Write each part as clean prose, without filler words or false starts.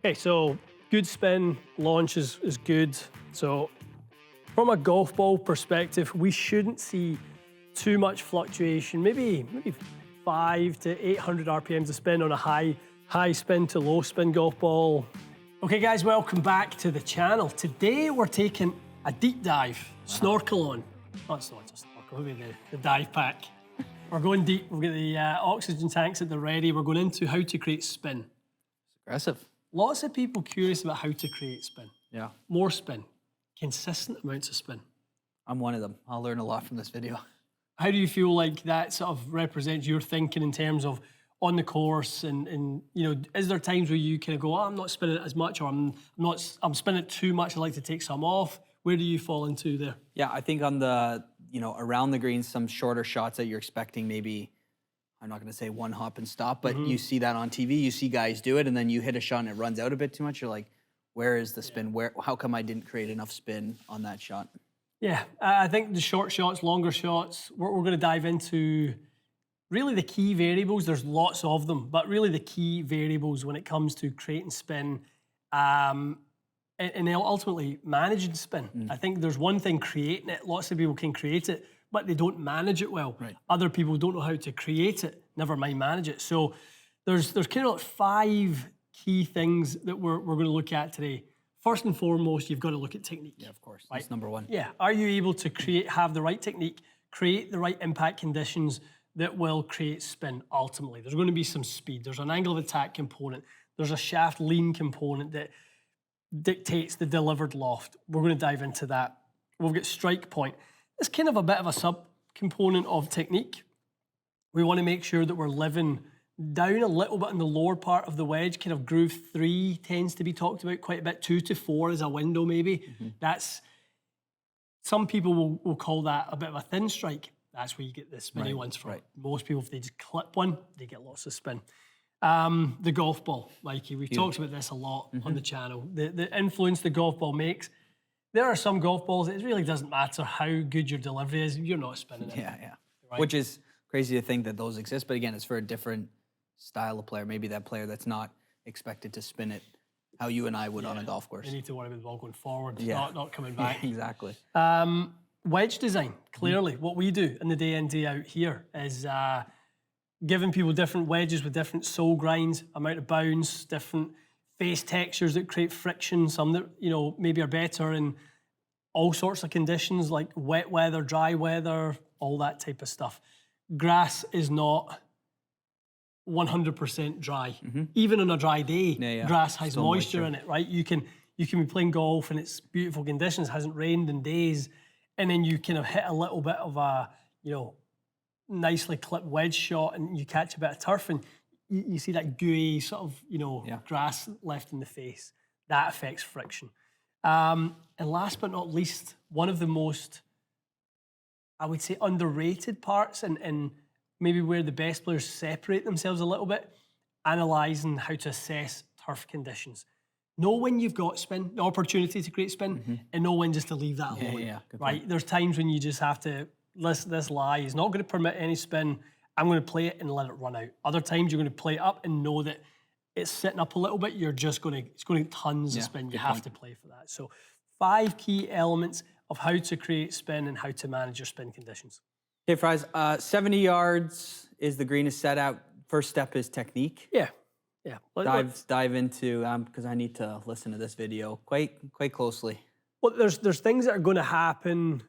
Okay, so good spin, launch is good. So from a golf ball perspective, we shouldn't see too much fluctuation, maybe 5 to 800 RPMs of spin on a high spin to low spin golf ball. Okay guys, welcome back to the channel. Today we're taking a deep dive, snorkel on. Oh, it's not just snorkel, maybe the dive pack. We're going deep, we've got the oxygen tanks at the ready. We're going into how to create spin. Aggressive. Lots of people curious about how to create spin. Yeah. More spin, consistent amounts of spin. I'm one of them. I'll learn a lot from this video. How do you feel like that sort of represents your thinking in terms of on the course and you know, is there times where you kind of go, oh, I'm not spinning it as much, or I'm spinning it too much, I'd like to take some off? Where do you fall into there? Yeah, I think on the, around the greens, some shorter shots that you're expecting maybe, I'm not going to say one hop and stop, but you see that on TV, you see guys do it, and then you hit a shot and it runs out a bit too much. You're like, where is the spin? How come I didn't create enough spin on that shot? Yeah, I think the short shots, longer shots, we're going to dive into really the key variables. There's lots of them, but really the key variables when it comes to creating spin and ultimately managing spin. I think there's one thing creating it. Lots of people can create it, but they don't manage it well. Right. Other people don't know how to create it, never mind manage it. So there's kind of like 5 key things that we're going to look at today. First and foremost, you've got to look at technique. Yeah, of course. Right? That's number one. Yeah. Are you able to have the right technique, create the right impact conditions that will create spin ultimately? There's going to be some speed. There's an angle of attack component. There's a shaft lean component that dictates the delivered loft. We're going to dive into that. We've got strike point. It's kind of a bit of a sub-component of technique. We want to make sure that we're living down a little bit in the lower part of the wedge. Kind of groove 3 tends to be talked about quite a bit. 2 to 4 is a window maybe. That's, some people will call that a bit of a thin strike. That's where you get the spinny ones from. Right. Most people, if they just clip one, they get lots of spin. The golf ball, Mikey, we've talked about this a lot on the channel. The influence the golf ball makes. There are some golf balls, it really doesn't matter how good your delivery is, you're not spinning it. Yeah. Right? Which is crazy to think that those exist, but again, it's for a different style of player. Maybe that player that's not expected to spin it how you and I would on a golf course. They need to worry about the ball going forward, not coming back. Exactly. Wedge design, clearly, what we do in the day in, day out here is giving people different wedges with different sole grinds, amount of bounce, different face textures that create friction, some that, maybe are better in all sorts of conditions like wet weather, dry weather, all that type of stuff. Grass is not 100% dry. Even on a dry day, grass has moisture in it, right? You can be playing golf and it's beautiful conditions, hasn't rained in days, and then you kind of hit a little bit of a, nicely clipped wedge shot and you catch a bit of turf and you see that gooey sort of, grass left in the face. That affects friction. And last but not least, one of the most, I would say, underrated parts and maybe where the best players separate themselves a little bit, analysing how to assess turf conditions. Know when you've got spin, the opportunity to create spin, and know when just to leave that alone. Right? There's times when you just have to, this lie is not going to permit any spin. I'm going to play it and let it run out. Other times you're going to play it up and know that it's sitting up a little bit. It's going to get tons of spin. You have to play for that. So 5 key elements of how to create spin and how to manage your spin conditions. Okay, Fries, 70 yards is the green is set out. First step is technique. Yeah. Dive into, because I need to listen to this video quite closely. Well, there's things that are going to happen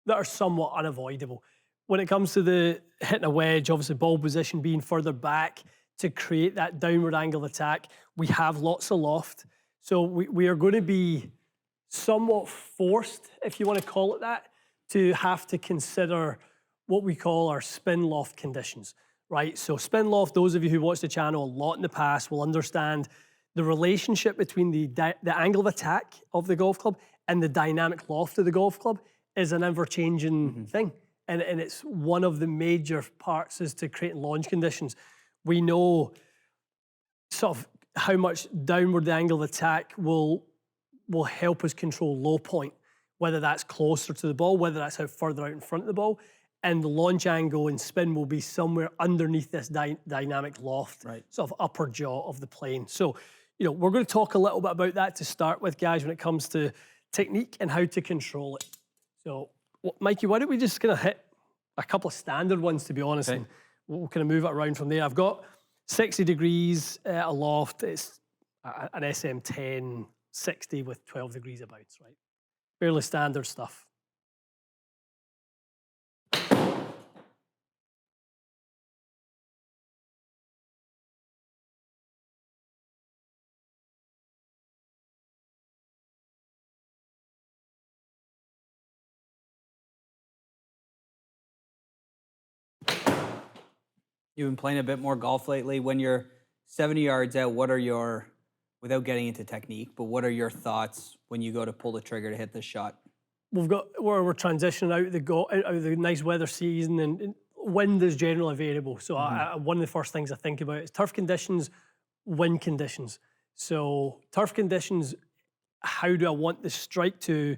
that are somewhat unavoidable. When it comes to the hitting a wedge, obviously ball position being further back to create that downward angle attack, we have lots of loft. So we are going to be somewhat forced, if you want to call it that, to have to consider what we call our spin loft conditions, right? So spin loft, those of you who watched the channel a lot in the past will understand the relationship between the angle of attack of the golf club and the dynamic loft of the golf club is an ever-changing thing. And it's one of the major parts is to create launch conditions. We know sort of how much downward the angle of attack will help us control low point, whether that's closer to the ball, whether that's out further out in front of the ball. And the launch angle and spin will be somewhere underneath this dynamic loft, sort of upper jaw of the plane. So we're going to talk a little bit about that to start with, guys, when it comes to technique and how to control it. So, Mikey, why don't we just kind of hit a couple of standard ones, to be honest, and we'll kind of move it around from there. I've got 60 degrees, a loft. It's an SM10 60 with 12 degrees of bounce, right? Fairly standard stuff. You've been playing a bit more golf lately. When you're 70 yards out, what are your, without getting into technique, but what are your thoughts when you go to pull the trigger to hit this shot? We're transitioning out of the nice weather season, and wind is generally variable. So one of the first things I think about is turf conditions, wind conditions. So turf conditions, how do I want the strike to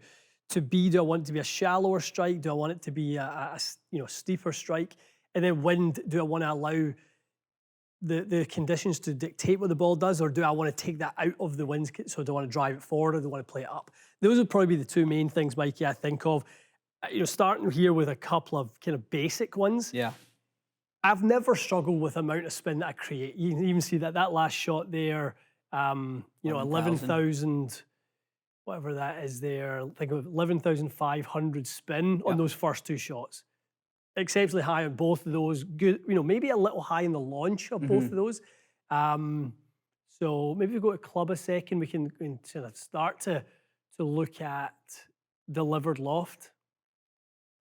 be? Do I want it to be a shallower strike? Do I want it to be a steeper strike? And then wind, do I want to allow the conditions to dictate what the ball does, or do I want to take that out of the wind? So do I want to drive it forward, or do I want to play it up? Those would probably be the two main things, Mikey, I think of. Starting here with a couple of kind of basic ones. Yeah. I've never struggled with the amount of spin that I create. You can even see that last shot there, 11,000, whatever that is there. Think of 11,500 spin on those first two shots. Exceptionally high on both of those. Good, maybe a little high in the launch of both of those. So maybe we go to club a second. We can sort of start to look at delivered loft.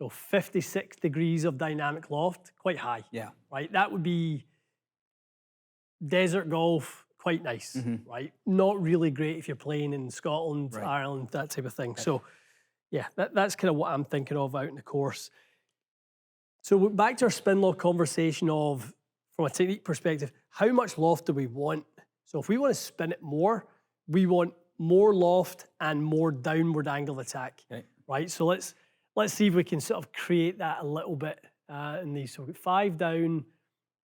So 56 degrees of dynamic loft, quite high. Yeah. Right. That would be desert golf, quite nice. Right. Not really great if you're playing in Scotland, Ireland, that type of thing. Okay. So yeah, that's kind of what I'm thinking of out in the course. So back to our spin loft conversation from a technique perspective, how much loft do we want? So if we want to spin it more, we want more loft and more downward angle of attack, right? So let's see if we can sort of create that a little bit in these. So we've got 5 down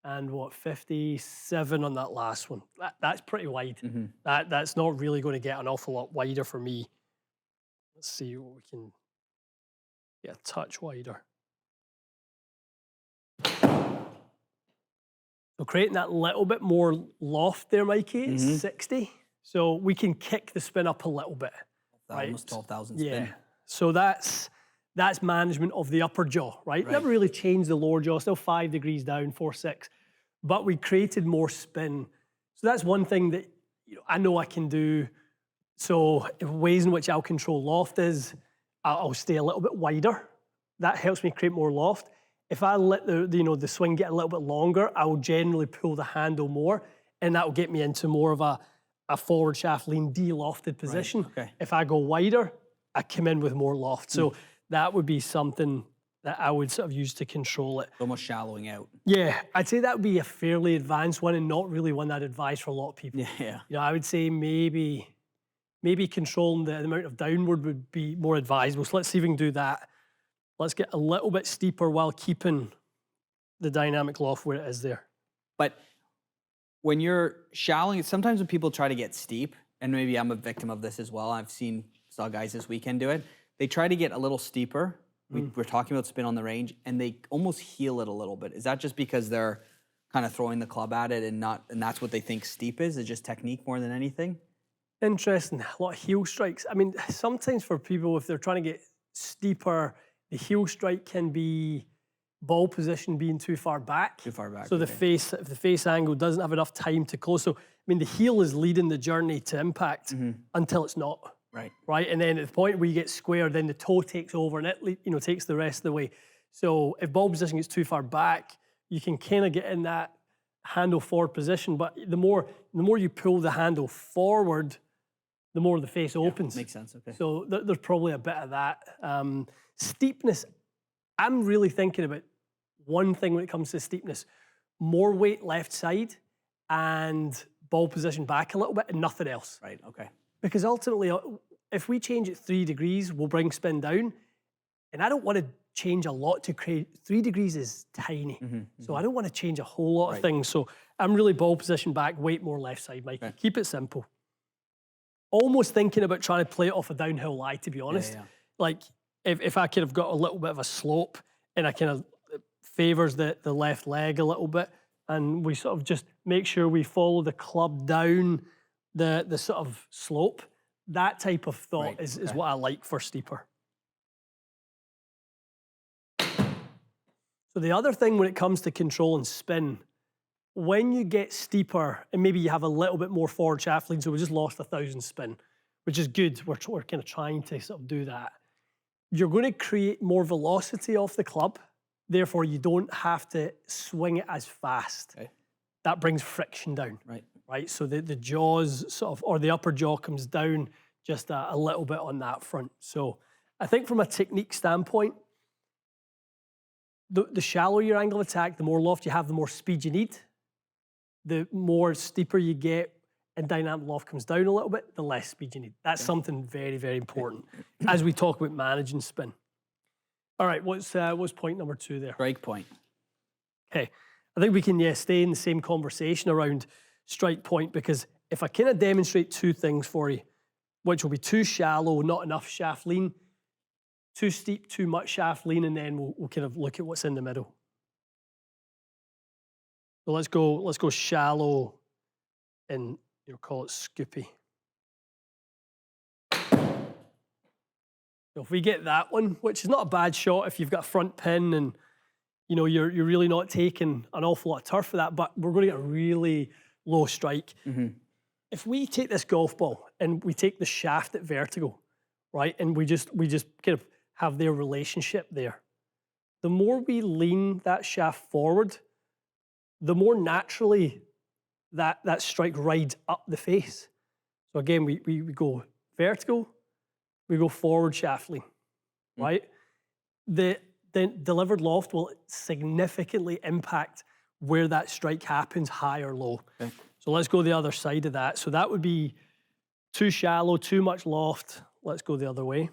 and 57 on that last one. That's pretty wide. That's not really going to get an awful lot wider for me. Let's see what we can get a touch wider. So creating that little bit more loft there, Mikey, it's 60. So we can kick the spin up a little bit. Almost 12,000 spin. Yeah. So that's management of the upper jaw, right? Never really changed the lower jaw, still 5 degrees down, 4-6. But we created more spin. So that's one thing that I know I can do. So ways in which I'll control loft is I'll stay a little bit wider. That helps me create more loft. If I let the swing get a little bit longer, I will generally pull the handle more, and that will get me into more of a forward shaft lean de-lofted position. Right. Okay. If I go wider, I come in with more loft. So that would be something that I would sort of use to control it. Almost shallowing out. Yeah, I'd say that would be a fairly advanced one, and not really one I'd advise for a lot of people. Yeah. I would say maybe controlling the amount of downward would be more advisable. So let's see if we can do that. Let's get a little bit steeper while keeping the dynamic loft where it is there. But when you're shallowing, sometimes when people try to get steep, and maybe I'm a victim of this as well, saw guys this weekend do it, they try to get a little steeper. We're talking about spin on the range, and they almost heel it a little bit. Is that just because they're kind of throwing the club at it and that's what they think steep is? Is it just technique more than anything? Interesting. A lot of heel strikes. I mean, sometimes for people, if they're trying to get steeper, the heel strike can be ball position being too far back. Too far back. So if the face angle doesn't have enough time to close. So, I mean, the heel is leading the journey to impact until it's not. Right. And then at the point where you get square, then the toe takes over and it takes the rest of the way. So if ball position gets too far back, you can kind of get in that handle forward position. But the more you pull the handle forward, the more the face opens. Makes sense. Okay. So there's probably a bit of that. Steepness, I'm really thinking about one thing when it comes to steepness: more weight left side and ball position back a little bit and nothing else. Right. Okay. Because ultimately, if we change it 3 degrees, we'll bring spin down. And I don't want to change a lot to create. 3 degrees is tiny. So I don't want to change a whole lot of things. So I'm really ball position back, weight more left side, Mike. Keep it simple. almost thinking about trying to play it off a downhill lie, to be honest. Yeah. Like if I kind of got a little bit of a slope and I kind of favors the left leg a little bit, and we sort of just make sure we follow the club down the sort of slope. That type of thought is what I like for steeper. So the other thing when it comes to control and spin, when you get steeper and maybe you have a little bit more forward shaft lean, so we just lost 1,000 spin, which is good. We're kind of trying to sort of do that. You're going to create more velocity off the club. Therefore, you don't have to swing it as fast. Okay. That brings friction down. Right. So the jaws sort of, or the upper jaw comes down just a little bit on that front. So I think from a technique standpoint, the shallower your angle of attack, the more loft you have, the more speed you need. The more steeper you get and dynamic loft comes down a little bit, the less speed you need. That's something very, very important as we talk about managing spin. All right, what's point number 2 there? Strike point. Okay, I think we can stay in the same conversation around strike point, because if I kind of demonstrate 2 things for you, which will be too shallow, not enough shaft lean, too steep, too much shaft lean, and then we'll kind of look at what's in the middle. So let's go shallow and call it scoopy. So if we get that one, which is not a bad shot if you've got a front pin and you're really not taking an awful lot of turf for that, but we're going to get a really low strike. If we take this golf ball and we take the shaft at vertical, right, and we just kind of have their relationship there, the more we lean that shaft forward, the more naturally that strike rides up the face. So again, we go vertical, we go forward shaft lean, right? The delivered loft will significantly impact where that strike happens, high or low. Okay. So let's go the other side of that. So that would be too shallow, too much loft. Let's go the other way.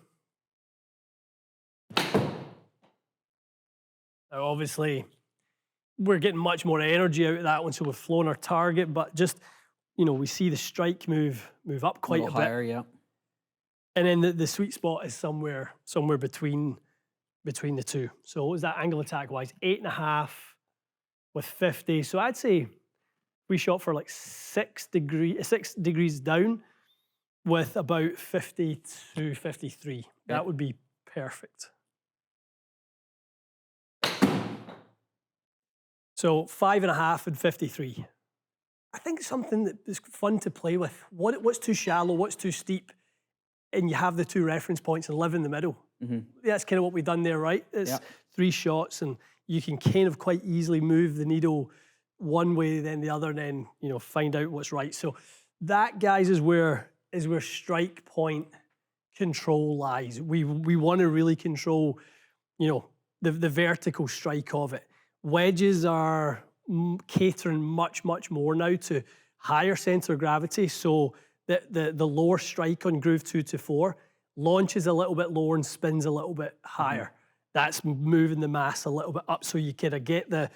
Now, obviously, we're getting much more energy out of that one, so we've flown our target, but just, we see the strike move up quite a bit. Higher, yeah. And then the sweet spot is somewhere between the two. So what was that angle attack wise? 8.5 with 50. So I'd say we shot for like 6 degrees down with about 50 to 53. Okay. That would be perfect. So 5.5 and 53. I think something that is fun to play with. What's too shallow, what's too steep, and you have the 2 reference points and live in the middle. That's kind of what we've done there, right? It's 3 shots, and you can kind of quite easily move the needle one way, then the other, and then find out what's right. So that, guys, is where strike point control lies. We want to really control, the vertical strike of it. Wedges are catering much, much more now to higher center of gravity. So the lower strike on groove 2 to 4 launches a little bit lower and spins a little bit higher. That's moving the mass a little bit up, so you kind of get the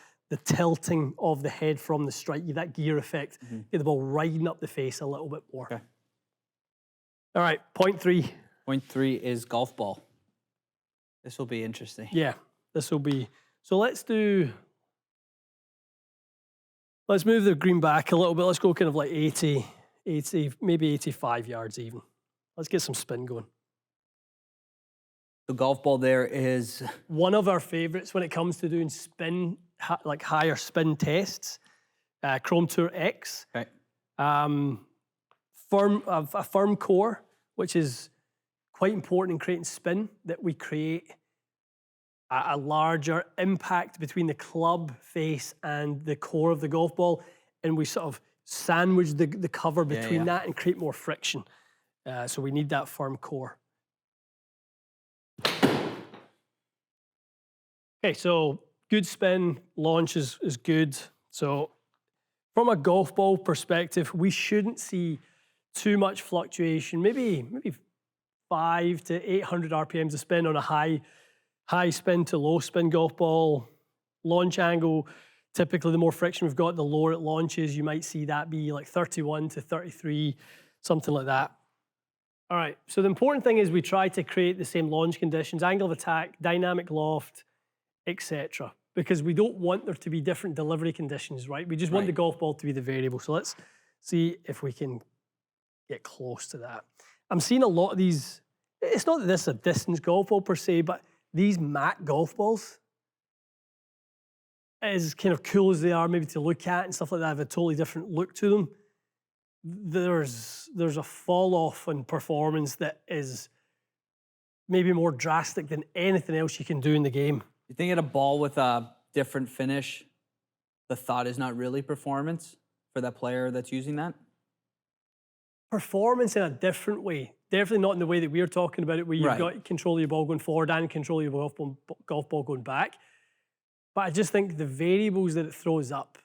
tilting of the head from the strike, that gear effect, get the ball riding up the face a little bit more. Okay. All right, point 3. Point 3 is golf ball. This will be interesting. Yeah, this will be. So let's move the green back a little bit. Let's go kind of like 80, maybe 85 yards even. Let's get some spin going. The golf ball there is one of our favorites when it comes to doing spin, like higher spin tests. Chrome Tour X. Okay. A firm core, which is quite important in creating spin, that we create a larger impact between the club face and the core of the golf ball, and we sort of sandwich the cover between that and create more friction. So we need that firm core. Okay, so good spin, launch is good. So from a golf ball perspective, we shouldn't see too much fluctuation, maybe 500 to 800 RPMs of spin on a high spin to low spin golf ball. Launch angle, typically the more friction we've got, the lower it launches. You might see that be like 31 to 33, something like that. All right. So the important thing is we try to create the same launch conditions, angle of attack, dynamic loft, etc. Because we don't want there to be different delivery conditions, right? We just want the golf ball to be the variable. So let's see if we can get close to that. I'm seeing a lot of these. It's not that this is a distance golf ball per se, but these matte golf balls, as kind of cool as they are, maybe to look at and stuff like that, have a totally different look to them. There's a fall off in performance that is maybe more drastic than anything else you can do in the game. You think at a ball with a different finish, the thought is not really performance for that player that's using that? Performance in a different way. Definitely not in the way that we're talking about it, where you've got control of your ball going forward and control of your golf ball going back. But I just think the variables that it throws up,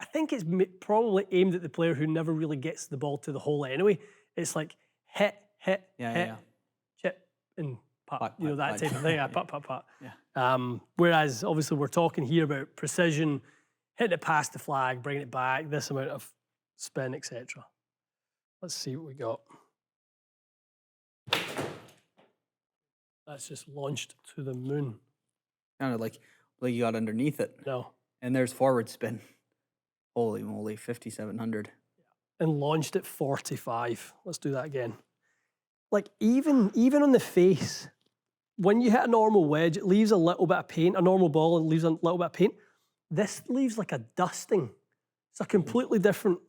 I think it's probably aimed at the player who never really gets the ball to the hole anyway. It's like hit, chip, and putt, you know, that type of thing. Putt. Yeah. Whereas obviously we're talking here about precision, hitting it past the flag, bringing it back, this amount of spin, etc. Let's see what we got. That's just launched to the moon. Kind of like you got underneath it. No. And there's forward spin. Holy moly, 5,700. And launched at 45. Let's do that again. Like even on the face, when you hit a normal wedge, it leaves a little bit of paint. A normal ball, it leaves a little bit of paint. This leaves like a dusting. It's a completely different,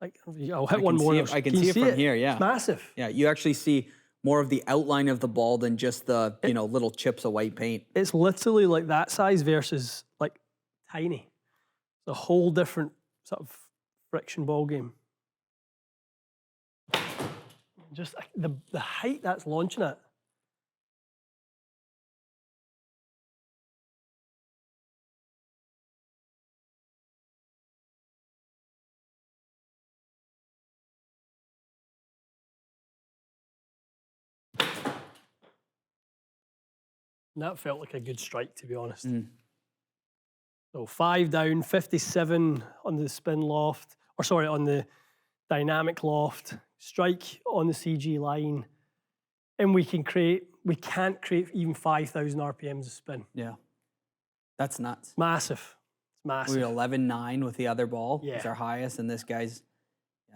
like, I'll hit one more. I can see it from here, yeah. It's massive. Yeah, you actually see more of the outline of the ball than just the, little chips of white paint. It's literally like that size versus like tiny. It's a whole different sort of friction ball game. Just the height that's launching it. And that felt like a good strike, to be honest. So 5 down, 57 on the spin loft, or sorry, on the dynamic loft, strike on the CG line, and we can't create even 5,000 RPMs of spin. Yeah. That's nuts. Massive. It's massive. We were 11.9 with the other ball. Yeah. It's our highest, and this guy's,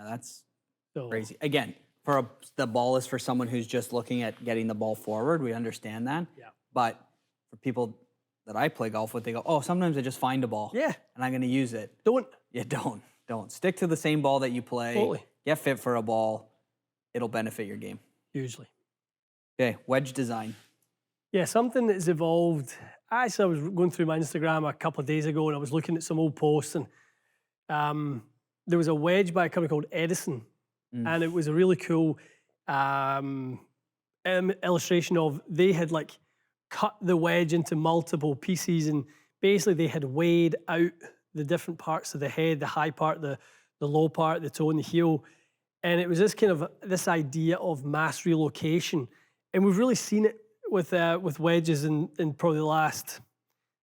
that's So, crazy. Again, the ball is for someone who's just looking at getting the ball forward. We understand that. Yeah. But for people that I play golf with, they go, oh, sometimes I just find a ball. Yeah. And I'm going to use it. Don't. Yeah, don't. Stick to the same ball that you play. Totally. Get fit for a ball. It'll benefit your game. Hugely. Okay, wedge design. Yeah, something that's evolved. Actually, I was going through my Instagram a couple of days ago and I was looking at some old posts, and there was a wedge by a company called Edison. And it was a really cool illustration of, they had like cut the wedge into multiple pieces, and basically they had weighed out the different parts of the head, the high part, the low part, the toe and the heel. And it was this kind of this idea of mass relocation. And we've really seen it with wedges in probably the last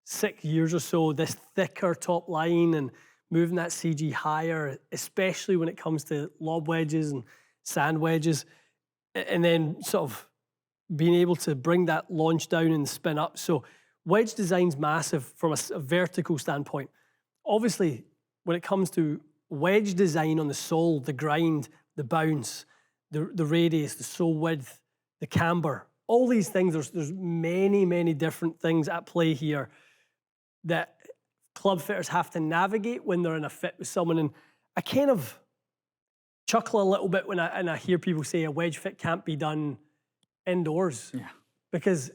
6 years or so, this thicker top line and moving that CG higher, especially when it comes to lob wedges and sand wedges, and then sort of being able to bring that launch down and spin up. So wedge design's massive from a vertical standpoint. Obviously, when it comes to wedge design on the sole, the grind, the bounce, the radius, the sole width, the camber, all these things, there's many, many different things at play here that club fitters have to navigate when they're in a fit with someone. And I kind of chuckle a little bit when I hear people say a wedge fit can't be done indoors. Yeah. Because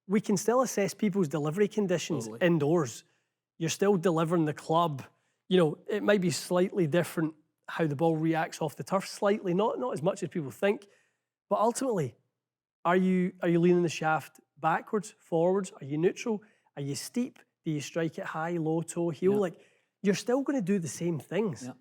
we can still assess people's delivery conditions indoors. You're still delivering the club. You know, it might be slightly different how the ball reacts off the turf, slightly, not as much as people think. But ultimately, are you leaning the shaft backwards, forwards? Are you neutral? Are you steep? Do you strike it high, low, toe, heel? Like, you're still going to do the same things. Yeah.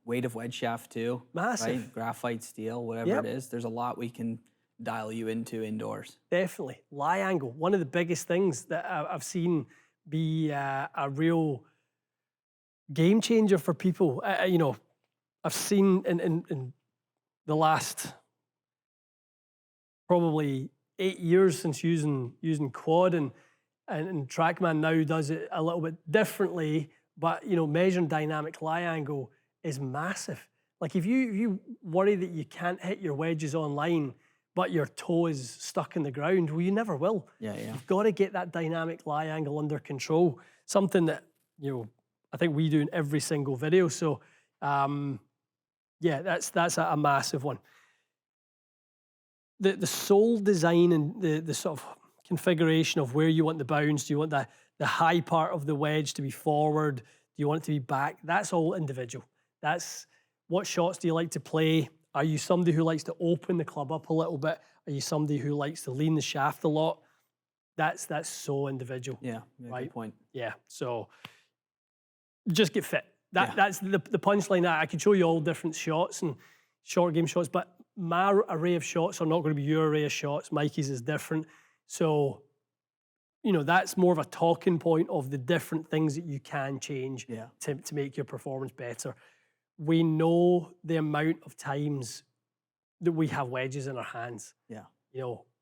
Weight of wedge shaft too. Massive. Right? Graphite, steel, whatever it is. There's a lot we can dial you into indoors. Definitely. Lie angle, one of the biggest things that I've seen be a real game changer for people. You know, I've seen in the last probably 8 years since using quad, and TrackMan now does it a little bit differently. But measuring dynamic lie angle is massive. Like if you worry that you can't hit your wedges online, but your toe is stuck in the ground, well, you never will. Yeah. You've got to get that dynamic lie angle under control. Something that I think we do in every single video. So yeah, that's a massive one. The sole design and the sort of configuration of where you want the bounce. Do you want the high part of the wedge to be forward? Do you want it to be back? That's all individual. That's what shots do you like to play? Are you somebody who likes to open the club up a little bit? Are you somebody who likes to lean the shaft a lot? That's so individual. Yeah, right? Good point. Yeah, so just get fit. That's the punchline. I could show you all different shots and short game shots, but my array of shots are not going to be your array of shots. Mikey's is different. So, that's more of a talking point of the different things that you can change to make your performance better. We know the amount of times that we have wedges in our hands. Yeah.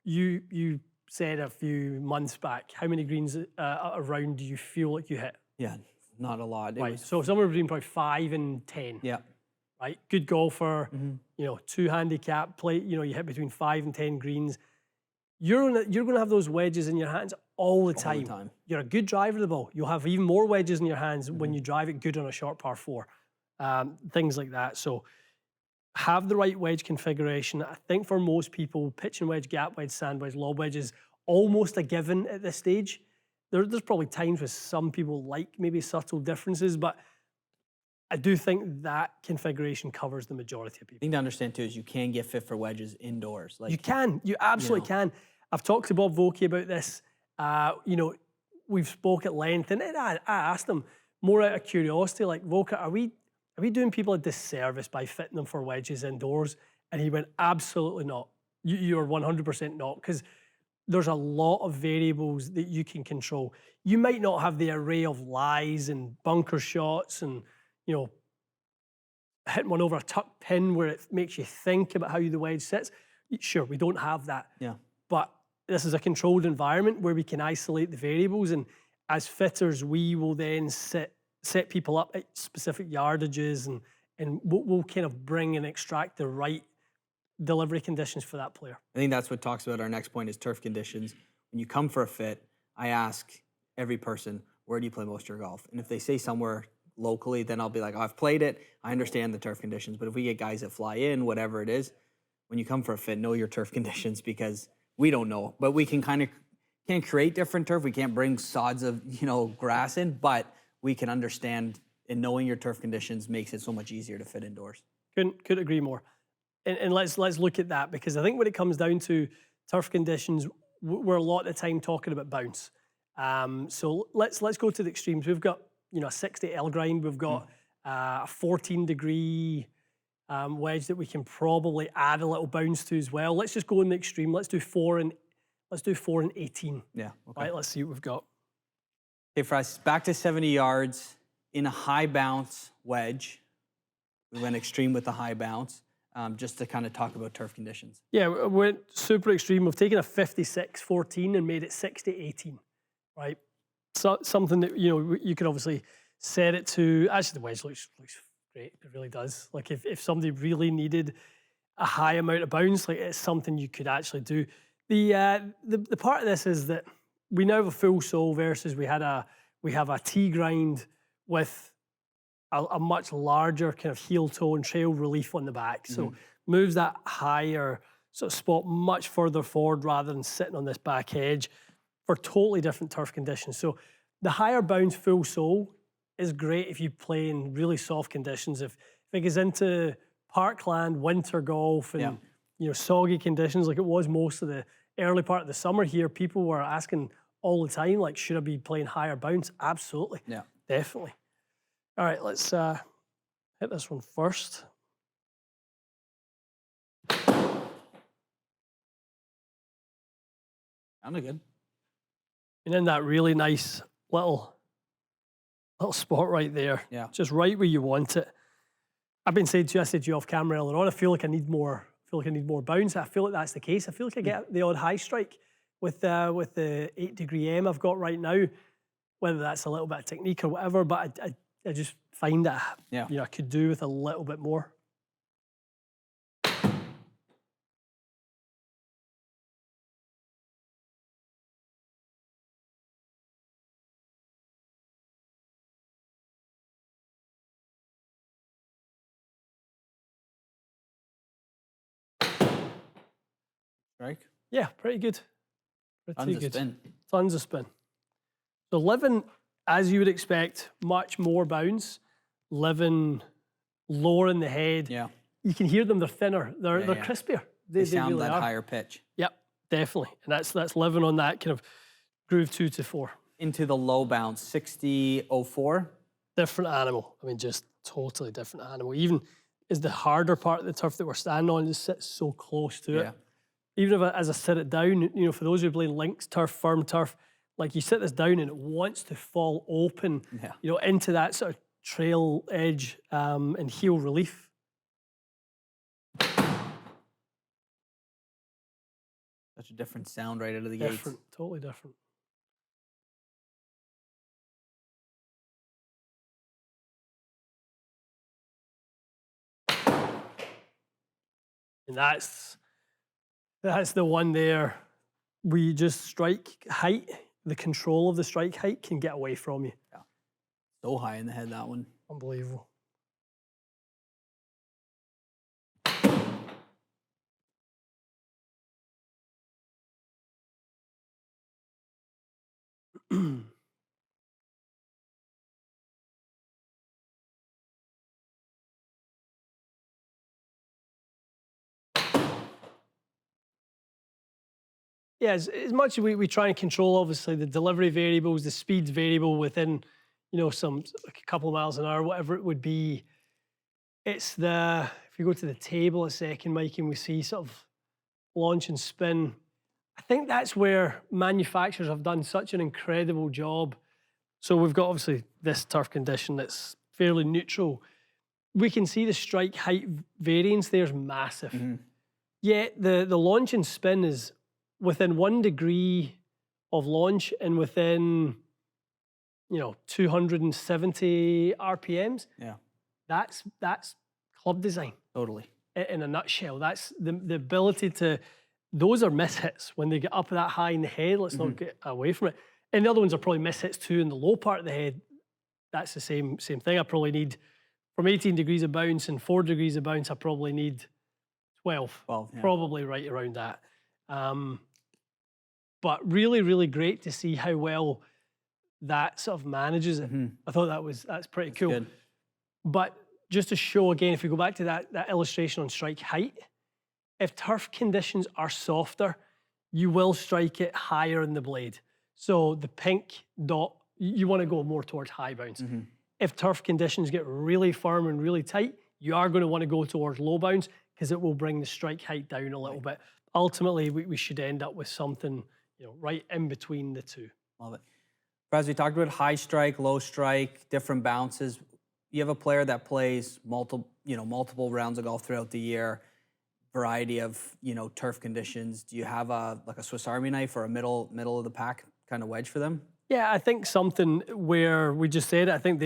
You said a few months back, how many greens around do you feel like you hit? Yeah, not a lot. Right. So somewhere between probably 5 and 10. Yeah. Right. Good golfer, 2 handicap, play, you hit between 5 and 10 greens. You're gonna have those wedges in your hands all the time. You're a good driver of the ball. You'll have even more wedges in your hands when you drive it good on a short par 4. Things like that. So have the right wedge configuration. I think for most people, pitch and wedge, gap wedge, sand wedge, lob wedge is almost a given at this stage. There's probably times where some people like maybe subtle differences, but I do think that configuration covers the majority of people. The thing to understand too is you can get fit for wedges indoors. Like you absolutely can. I've talked to Bob Vokey about this. We've spoke at length, and I asked him more out of curiosity, like, Voka, are we doing people a disservice by fitting them for wedges indoors? And he went, absolutely not. You're 100% not, because there's a lot of variables that you can control. You might not have the array of lies and bunker shots and, hitting one over a tuck pin where it makes you think about how the wedge sits. Sure, we don't have that. Yeah. But this is a controlled environment where we can isolate the variables, and as fitters, we will then set people up at specific yardages, and we'll kind of bring and extract the right delivery conditions for that player. I think that's what talks about our next point is turf conditions. When you come for a fit, I ask every person, where do you play most of your golf? And if they say somewhere locally, then I'll be like, oh, I've played it. I understand the turf conditions. But if we get guys that fly in, whatever it is, when you come for a fit, know your turf conditions, because we don't know. But we can can't create different turf. We can't bring sods of, grass in, but we can understand, and knowing your turf conditions makes it so much easier to fit indoors. Couldn't agree more. And let's look at that, because I think when it comes down to turf conditions, we're a lot of the time talking about bounce. So let's go to the extremes. We've got a 60 L grind. We've got a 14-degree wedge that we can probably add a little bounce to as well. Let's just go in the extreme. Let's do 4 and 18. Yeah. Okay. Right. Let's see what we've got. Okay, for us, back to 70 yards in a high bounce wedge. We went extreme with the high bounce, just to kind of talk about turf conditions. Yeah, we went super extreme. We've taken a 56-14 and made it 60-18, right? So something that, you could obviously set it to. Actually, the wedge looks great. It really does. Like if somebody really needed a high amount of bounce, like it's something you could actually do. The part of this is that we now have a full sole versus we have a T grind with a much larger kind of heel toe and trail relief on the back. So moves that higher sort of spot much further forward rather than sitting on this back edge for totally different turf conditions. So the higher bounce full sole is great if you play in really soft conditions. If it gets into parkland, winter golf, and soggy conditions like it was most of the early part of the summer here, people were asking all the time, like, should I be playing higher bounce? Absolutely. Yeah. Definitely. All right, let's hit this one first. Sounded good. And in that really nice little spot right there. Yeah. Just right where you want it. I've been saying to you, I said to you off camera earlier on, I feel like I need more feel like I need more bounce. I feel like that's the case. I feel like I get the odd high strike with the 8-degree M I've got right now, whether that's a little bit of technique or whatever, but I just find that I could do with a little bit more. Strike? Yeah, pretty good. Tons of spin. Tons of spin. So living, as you would expect, much more bounce. Living lower in the head. Yeah. You can hear them, they're thinner, they're crispier. They sound really that are. higher pitch. Yep, definitely. And that's living on that kind of groove 2 to 4. Into the low bounce, 60-04. Different animal. I mean, just totally different animal. Even is the harder part of the turf that we're standing on just sits so close to it. Even if as I sit it down, for those who play links turf, firm turf, like you sit this down and it wants to fall open, into that sort of trail edge and heel relief. Such a different sound right out of the gates. Different, totally different. And that's the one there where you just strike height, the control of the strike height can get away from you. Yeah. So high in the head, that one. Unbelievable. Yeah, as much as we try and control, obviously, the delivery variables, the speed variable within, some like a couple of miles an hour, whatever it would be. It's if you go to the table a second, Mike, and we see sort of launch and spin, I think that's where manufacturers have done such an incredible job. So we've got obviously this turf condition that's fairly neutral. We can see the strike height variance there's massive. Yet the launch and spin is within 1 degree of launch and within, 270 RPMs. Yeah. That's club design. Totally. In a nutshell. That's the ability to, those are mishits when they get up that high in the head. Let's not get away from it. And the other ones are probably mishits too in the low part of the head. That's the same thing. I probably need, from 18 degrees of bounce and 4 degrees of bounce, I probably need 12. 12, yeah. Probably right around that. But really, really great to see how well that sort of manages it. I thought that's pretty cool. Good. But just to show again, if we go back to that illustration on strike height, if turf conditions are softer, you will strike it higher in the blade. So the pink dot, you want to go more towards high bounce. If turf conditions get really firm and really tight, you are going to want to go towards low bounce because it will bring the strike height down a little bit. Ultimately, we should end up with something, right in between the two. Love it. As we talked about high strike, low strike, different bounces. You have a player that plays multiple rounds of golf throughout the year, variety of, turf conditions. Do you have a Swiss Army knife or a middle of the pack kind of wedge for them? Yeah, I think something where we just said it, I think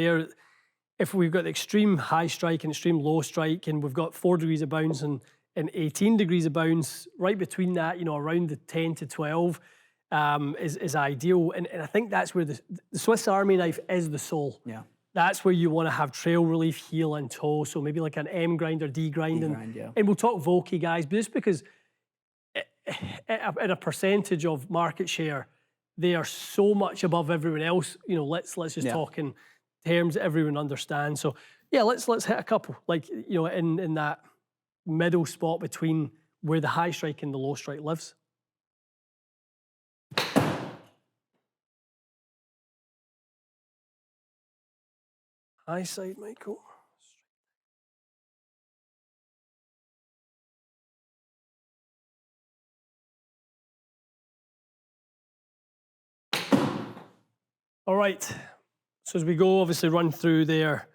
if we've got the extreme high strike and extreme low strike and we've got 4 degrees of bounce and 18 degrees of bounce, right between that, around the 10 to 12 is ideal. And I think that's where the Swiss Army knife is the soul. Yeah. That's where you want to have trail relief, heel and toe. So maybe like an M grind or D grind. And we'll talk Volkey guys, but just because at a percentage of market share, they are so much above everyone else. Let's just talk in terms that everyone understands. So yeah, let's hit a couple, in that middle spot between where the high strike and the low strike lives. High side, Michael. All right. So as we go, obviously run through there,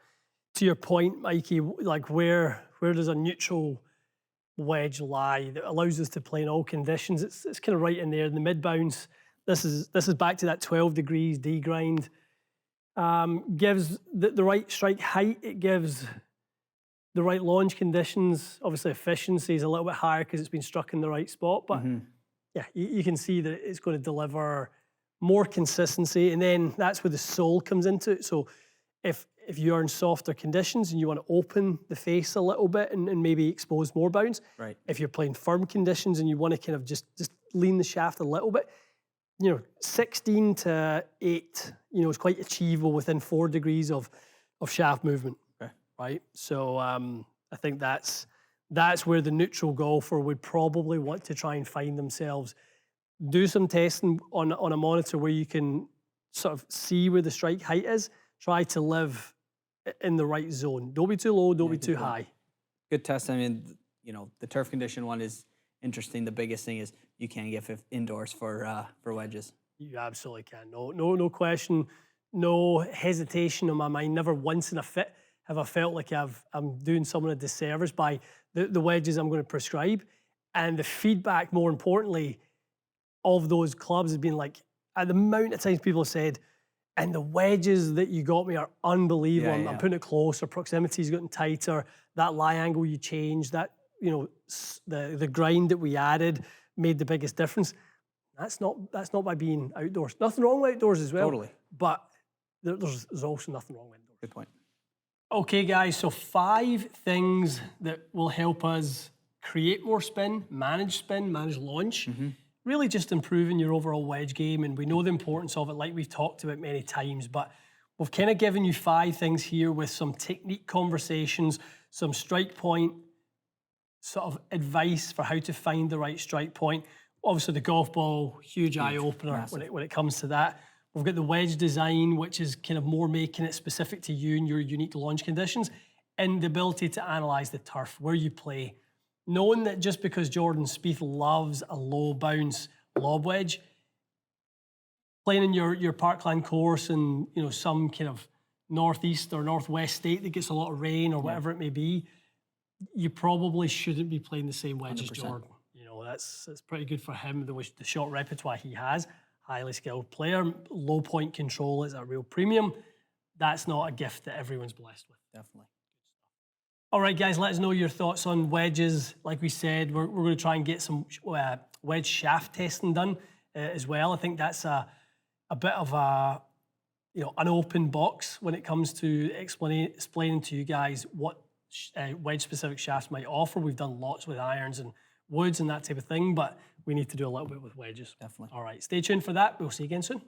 to your point, Mikey, like where does a neutral wedge lie that allows us to play in all conditions. It's kind of right in there in the mid bounce. This is back to that 12 degrees D grind. Gives the right strike height. It gives the right launch conditions. Obviously, efficiency is a little bit higher because it's been struck in the right spot. But yeah, you can see that it's going to deliver more consistency, and then that's where the sole comes into it. So if you're in softer conditions and you want to open the face a little bit and maybe expose more bounce, right. If you're playing firm conditions and you want to kind of just lean the shaft a little bit, 16 to 8, is quite achievable within 4 degrees of shaft movement, right? So I think that's where the neutral golfer would probably want to try and find themselves. Do some testing on a monitor where you can sort of see where the strike height is. Try to live in the right zone. Don't be too low, don't be too high. Good test. I mean, the turf condition one is interesting. The biggest thing is you can't get indoors for wedges. You absolutely can. No question. No hesitation in my mind. Never once in a fit have I felt like I'm doing someone a disservice by the wedges I'm going to prescribe. And the feedback, more importantly, of those clubs has been like, the amount of times people have said, and the wedges that you got me are unbelievable. I'm putting it closer, proximity's gotten tighter, that lie angle you changed, that, the grind that we added made the biggest difference. That's not by being outdoors. Nothing wrong with outdoors as well. Totally. But there's also nothing wrong with indoors. Good point. Okay, guys, so 5 things that will help us create more spin, manage launch, really just improving your overall wedge game. And we know the importance of it, like we've talked about many times, but we've kind of given you 5 things here with some technique conversations, some strike point sort of advice for how to find the right strike point. Obviously the golf ball, huge eye opener when it comes to that. We've got the wedge design, which is kind of more making it specific to you and your unique launch conditions, and the ability to analyze the turf, where you play. Knowing that just because Jordan Spieth loves a low bounce lob wedge, playing in your parkland course in some kind of northeast or northwest state that gets a lot of rain or whatever it may be, you probably shouldn't be playing the same wedge 100%. As Jordan. That's pretty good for him, the shot repertoire he has. Highly skilled player, low point control is a real premium. That's not a gift that everyone's blessed with. Definitely. All right, guys, let us know your thoughts on wedges. Like we said, we're going to try and get some wedge shaft testing done as well. I think that's a bit of an open box when it comes to explaining to you guys what wedge-specific shafts might offer. We've done lots with irons and woods and that type of thing, but we need to do a little bit with wedges. Definitely. All right, stay tuned for that. We'll see you again soon.